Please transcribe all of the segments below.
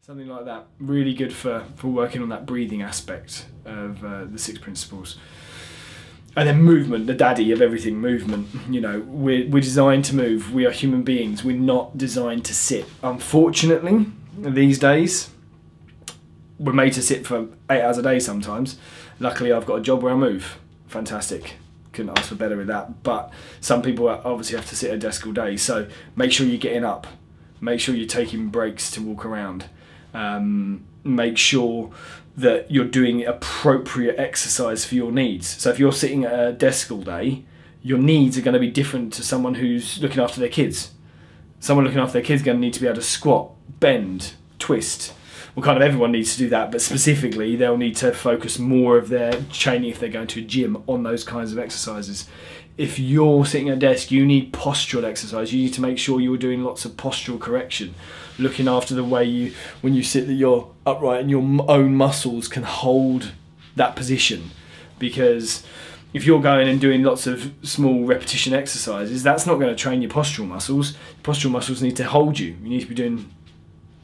Something like that. Really good for working on that breathing aspect of the 6 principles. And then movement, the daddy of everything, movement. You know, we're designed to move. We are human beings. We're not designed to sit. Unfortunately, these days, we're made to sit for 8 hours a day sometimes. Luckily, I've got a job where I move. Fantastic. Couldn't ask for better with that. But some people obviously have to sit at a desk all day. So make sure you're getting up. Make sure you're taking breaks to walk around. Make sure that you're doing appropriate exercise for your needs. So if you're sitting at a desk all day, your needs are going to be different to someone who's looking after their kids. Someone looking after their kids is going to need to be able to squat, bend, twist. Well, kind of everyone needs to do that, but specifically they'll need to focus more of their training if they're going to a gym on those kinds of exercises. If you're sitting at a desk, you need postural exercise. You need to make sure you're doing lots of postural correction, looking after the way when you sit, that you're upright and your own muscles can hold that position. Because if you're going and doing lots of small repetition exercises, that's not going to train your postural muscles. Postural muscles need to hold you. You need to be doing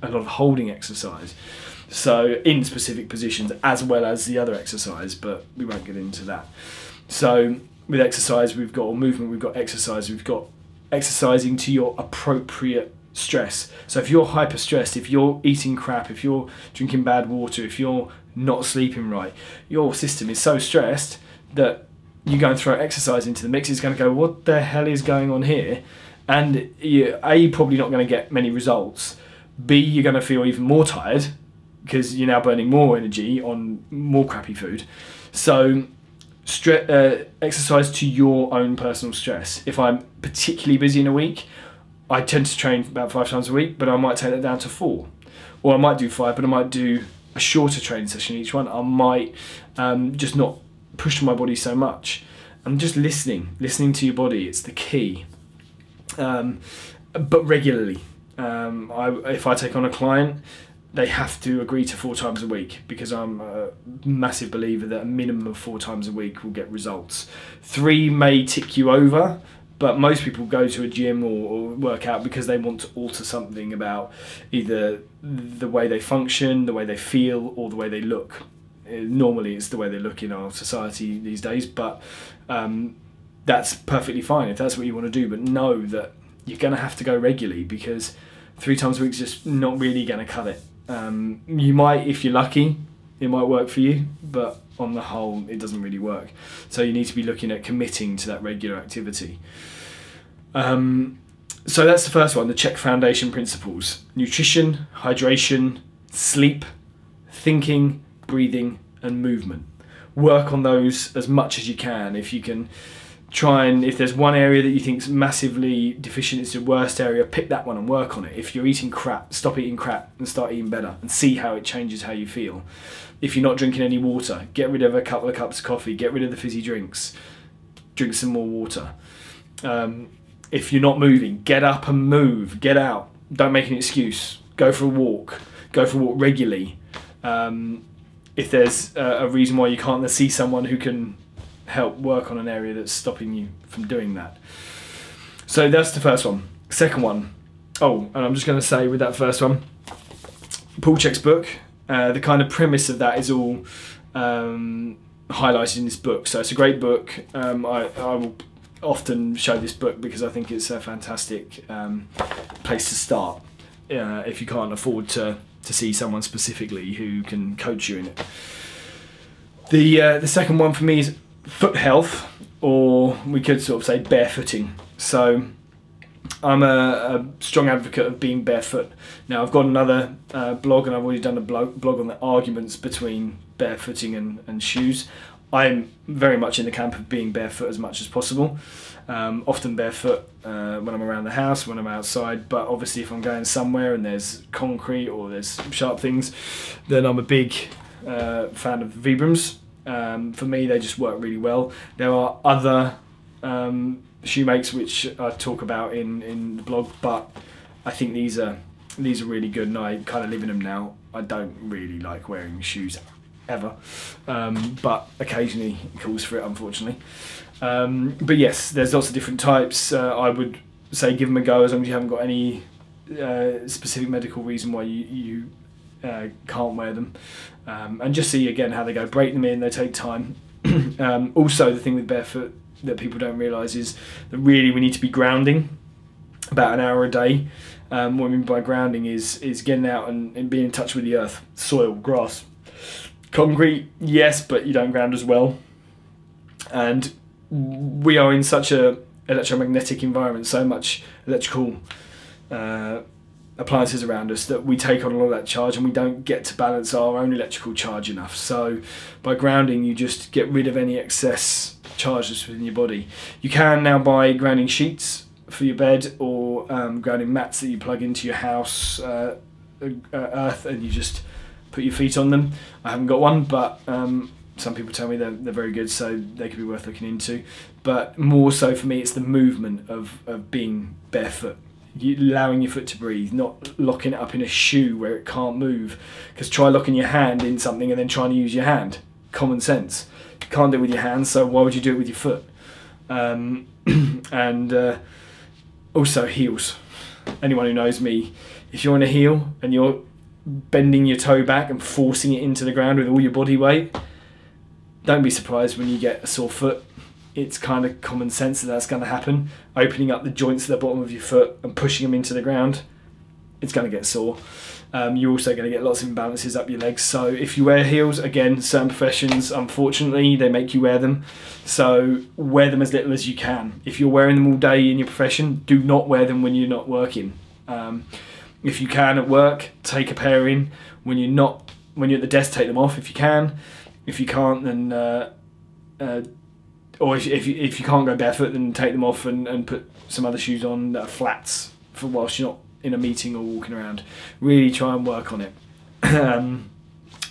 a lot of holding exercise. So in specific positions as well as the other exercise, but we won't get into that. So with exercise, we've got movement, we've got exercise, we've got exercising to your appropriate stress. So if you're hyper stressed, if you're eating crap, if you're drinking bad water, if you're not sleeping right, your system is so stressed that you go and throw exercise into the mix, it's going to go, what the hell is going on here? And you're probably not going to get many results. B, you're going to feel even more tired because you're now burning more energy on more crappy food. So exercise to your own personal stress. If I'm particularly busy in a week, I tend to train about 5 times a week, but I might take that down to 4. Or I might do 5, but I might do a shorter training session each one. I might just not push my body so much. I'm just listening to your body. It's the key. But regularly. If I take on a client, they have to agree to 4 times a week, because I'm a massive believer that a minimum of 4 times a week will get results. 3 may tick you over, but most people go to a gym or work out because they want to alter something about either the way they function, the way they feel, or the way they look. Normally it's the way they look in our society these days, but that's perfectly fine if that's what you want to do. But know that you're going to have to go regularly, because 3 times a week is just not really going to cut it. You might, if you're lucky, it might work for you, but on the whole, it doesn't really work. So you need to be looking at committing to that regular activity. So that's the first one, the check foundation principles: nutrition, hydration, sleep, thinking, breathing, and movement. Work on those as much as you can. If you can try and, if there's one area that you think is massively deficient, it's the worst area, pick that one and work on it. If you're eating crap, stop eating crap and start eating better, and see how it changes how you feel. If you're not drinking any water, get rid of a couple of cups of coffee, get rid of the fizzy drinks, drink some more water. If you're not moving, get up and move, get out, don't make an excuse, go for a walk regularly. If there's a reason why you can't, see someone who can help work on an area that's stopping you from doing that. So that's the first one. Second one, and I'm just going to say with that first one, Paul Chek's book, the kind of premise of that is all highlighted in this book. So it's a great book. I will often show this book because I think it's a fantastic place to start if you can't afford to see someone specifically who can coach you in it. The second one for me is foot health, or we could sort of say barefooting. So I'm a strong advocate of being barefoot. Now I've got another blog, and I've already done a blog on the arguments between barefooting and shoes. I'm very much in the camp of being barefoot as much as possible. Often barefoot when I'm around the house, when I'm outside, but obviously if I'm going somewhere and there's concrete or there's sharp things, then I'm a big fan of Vibrams. For me, they just work really well. There are other shoe makes which I talk about in the blog, but I think these are really good, and I kind of live in them now. I don't really like wearing shoes ever, but occasionally it calls for it, unfortunately. But yes, there's lots of different types. I would say give them a go, as long as you haven't got any specific medical reason why you can't wear them, and just see again how they go. Break them in, they take time. Also, the thing with barefoot that people don't realise is that really we need to be grounding about an hour a day. What I mean by grounding is getting out and being in touch with the earth, soil, grass, concrete, yes, but you don't ground as well. And we are in such a electromagnetic environment, so much electrical appliances around us, that we take on a lot of that charge and we don't get to balance our own electrical charge enough. So by grounding, you just get rid of any excess charges within your body. You can now buy grounding sheets for your bed, or grounding mats that you plug into your house earth, and you just put your feet on them. I haven't got one, but some people tell me they're very good, so they could be worth looking into. But more so for me, it's the movement of being barefoot. Allowing your foot to breathe, not locking it up in a shoe where it can't move. Because try locking your hand in something and then trying to use your hand. Common sense. You can't do it with your hands, so why would you do it with your foot? And also heels. Anyone who knows me, if you're on a heel and you're bending your toe back and forcing it into the ground with all your body weight, don't be surprised when you get a sore foot. It's kind of common sense that that's going to happen. Opening up the joints at the bottom of your foot and pushing them into the ground, it's going to get sore. You're also going to get lots of imbalances up your legs. So if you wear heels, again, certain professions, unfortunately, they make you wear them. So wear them as little as you can. If you're wearing them all day in your profession, do not wear them when you're not working. If you can at work, take a pair in. When you're at the desk, take them off if you can. If you can't, then or if you can't go barefoot, then take them off and put some other shoes on that are flats for whilst you're not in a meeting or walking around. Really try and work on it. I'm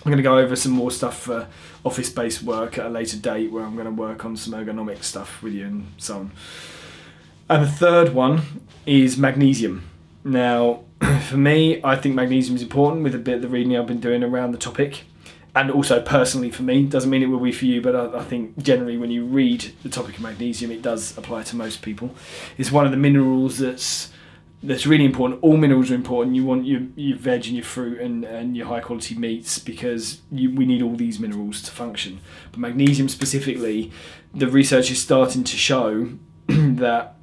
going to go over some more stuff for office-based work at a later date, where I'm going to work on some ergonomic stuff with you and so on. And the third one is magnesium. Now, for me, I think magnesium is important with a bit of the reading I've been doing around the topic. And also personally for me, doesn't mean it will be for you, but I think generally when you read the topic of magnesium, it does apply to most people. It's one of the minerals that's really important. All minerals are important. You want your veg and your fruit and your high quality meats, because we need all these minerals to function. But magnesium specifically, the research is starting to show that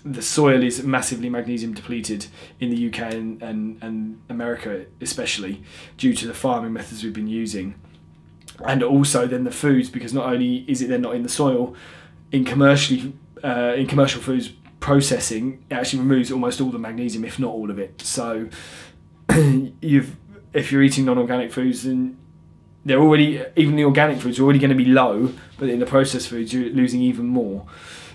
the soil is massively magnesium depleted in the UK and America especially, due to the farming methods we've been using. And also then the foods, because not only is it then not in the soil, in commercial foods processing, it actually removes almost all the magnesium, if not all of it. So if you're eating non-organic foods, then even the organic foods are already going to be low, but in the processed foods you're losing even more.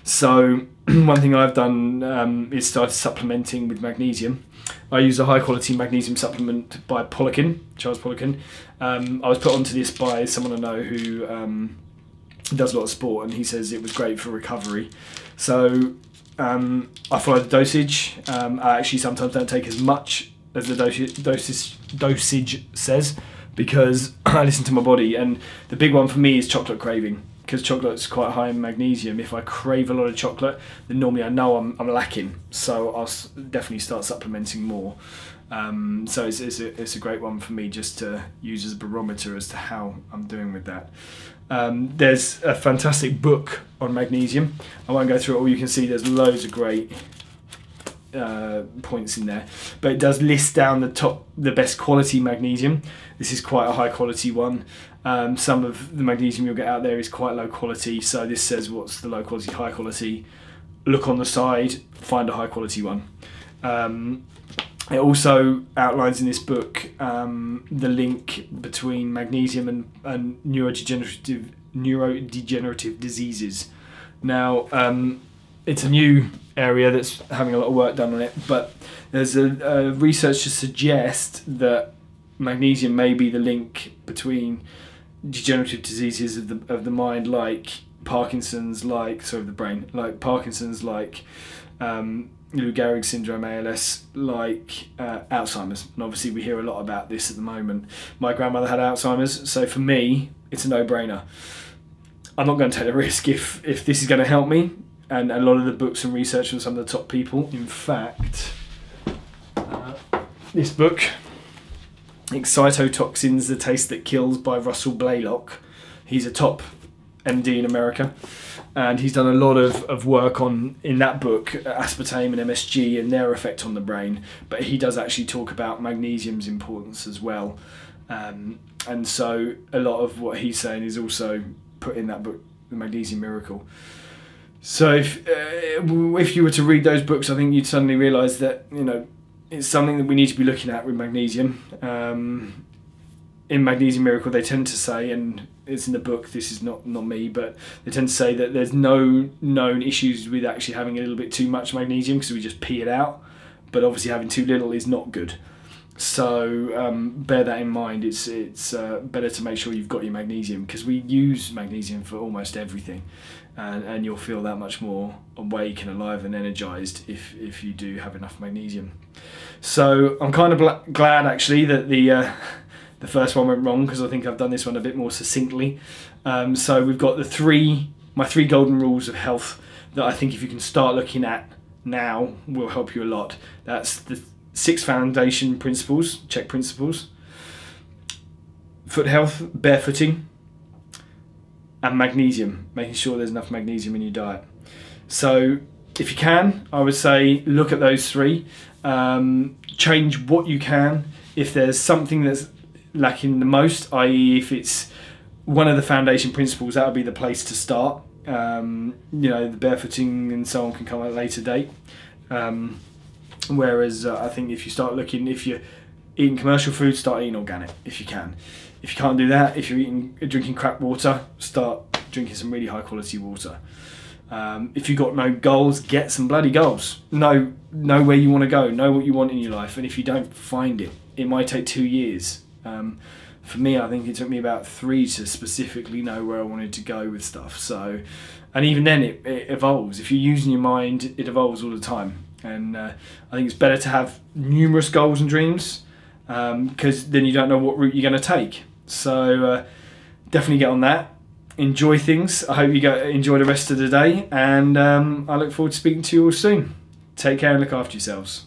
So one thing I've done is started supplementing with magnesium. I use a high quality magnesium supplement by Charles Poliquin. I was put onto this by someone I know who does a lot of sport, and he says it was great for recovery. So I follow the dosage. I actually sometimes don't take as much as the dosage says, because I listen to my body. And the big one for me is chocolate craving, because chocolate's quite high in magnesium. If I crave a lot of chocolate, then normally I know I'm lacking, so I'll definitely start supplementing more. So it's a great one for me just to use as a barometer as to how I'm doing with that. There's a fantastic book on magnesium. I won't go through it all. You can see there's loads of great points in there, but it does list down the best quality magnesium. This is quite a high quality one. Some of the magnesium you'll get out there is quite low quality, so this says what's the low quality, high quality. Look on the side, find a high quality one. It also outlines in this book the link between magnesium and neurodegenerative diseases. Now, it's a new area that's having a lot of work done on it, but there's a research to suggest that magnesium may be the link between degenerative diseases of the mind, like Parkinson's, like Parkinson's, like Lou Gehrig's syndrome, ALS, like Alzheimer's. And obviously we hear a lot about this at the moment. My grandmother had Alzheimer's, so for me it's a no-brainer. I'm not going to take the risk if this is going to help me. And a lot of the books and research from some of the top people, in fact, this book Excitotoxins, The Taste That Kills by Russell Blaylock. He's a top MD in America, and he's done a lot of work in that book, aspartame and MSG and their effect on the brain, but he does actually talk about magnesium's importance as well. And so a lot of what he's saying is also put in that book, The Magnesium Miracle. So if you were to read those books, I think you'd suddenly realise that, you know, it's something that we need to be looking at with magnesium. In Magnesium Miracle, they tend to say, and it's in the book, this is not me, but they tend to say that there's no known issues with actually having a little bit too much magnesium because we just pee it out, but obviously having too little is not good. So bear that in mind. It's better to make sure you've got your magnesium, because we use magnesium for almost everything, and you'll feel that much more awake and alive and energized if you do have enough magnesium. So I'm kind of glad actually that the first one went wrong, because I think I've done this one a bit more succinctly. So we've got my three golden rules of health that I think if you can start looking at now will help you a lot. That's the 6 foundation principles, check principles: foot health, barefooting, and magnesium, making sure there's enough magnesium in your diet. So if you can, I would say look at those 3, change what you can. If there's something that's lacking the most, i.e. if it's one of the foundation principles, that would be the place to start. You know, the barefooting and so on can come at a later date. Whereas I think if you start looking, if you're eating commercial food, start eating organic if you can. If you can't do that, if you're drinking crap water, start drinking some really high quality water. If you've got no goals, get some bloody goals. Know where you want to go, know what you want in your life, and if you don't find it, it might take 2 years. For me, I think it took me about 3 to specifically know where I wanted to go with stuff. So, and even then it evolves. If you're using your mind, it evolves all the time. And I think it's better to have numerous goals and dreams, because then you don't know what route you're going to take. So definitely get on that. Enjoy things. I hope you enjoy the rest of the day, and I look forward to speaking to you all soon. Take care and look after yourselves.